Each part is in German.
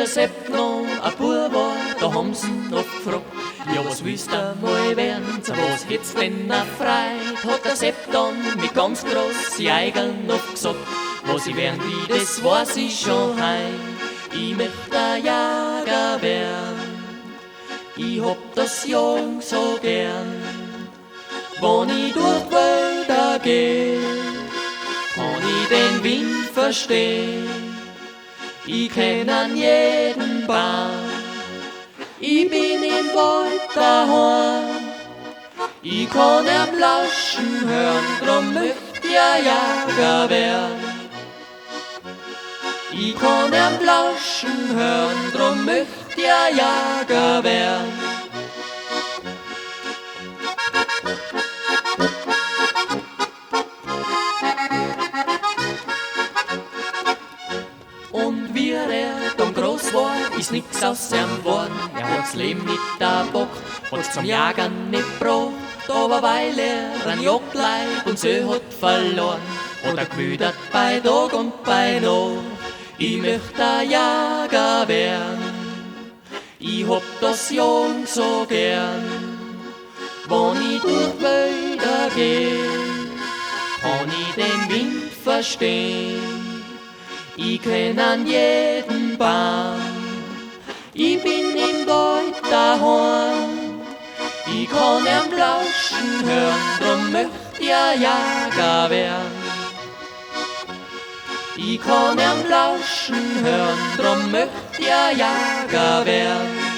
der Sepp noch ein Bub war, da haben sie ihn oft gefragt, ja, was willst du mal werden, zu was hätt's denn erfreut? Hat der Sepp dann mit ganz großen Eigeln noch gesagt, was ich werden will, das weiß ich schon heim. Ich möchte ein Jäger werden, ich hab das Jagen so gern. Wenn ich durch die Wälder geh, kann ich den Wind verstehen. Ich kenn an jeden Baum, ich bin im Wald daheim. Ich kann am Lauschen hören, drum möcht ich ein Jäger werden. Ich kann am Lauschen hören, drum möcht ich ein Jäger werden. Und wie er dann groß war, ist nix aus ihm geworden. Er hat's Leben nicht erbockt, hat's zum Jagen nicht gebracht. Aber weil er ein Jagdleib und so hat verloren, hat er gewüdert bei Tag und bei Nacht. Ich möchte ein Jäger werden, ich hab das Jagen so gern. Wenn ich durch die Wälder geh, kann ich den Wind verstehen. Ich kenn an jeden Baum, ich bin im Wald daheim. Ich kann am Lauschen hören, drum möcht ich ein Jäger werden. Ich kann am Lauschen hören, drum möcht ich ein Jäger werden.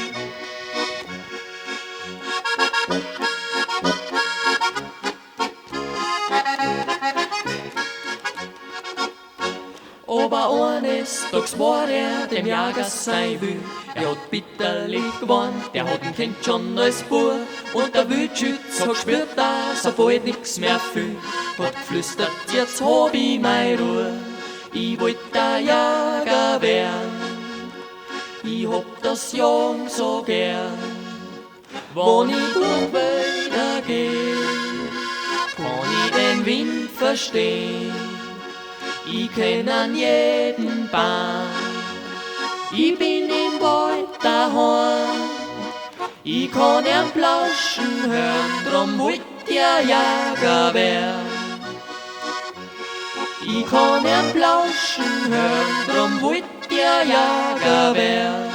Aber eines Tages war er dem Jäger sein Will. Er hat bitterlich gewarnt, der hat ihn kennt schon als Bub. Und der Wildschütz hat gespürt, dass er bald nix mehr fühlt. Hat geflüstert, jetzt hab ich meine Ruhe. Ich wollt ein Jäger werden, ich hab das Jagen so gern. Wenn ich durch Wälder geh, kann ich den Wind verstehen. Ich kenn an jeden Baum, ich bin im Wald daheim. Ich kann am Plauschen hören, drum wollt ich ein Jäger werden. Ich kann am Plauschen hören, drum wollt ich ein Jäger werden.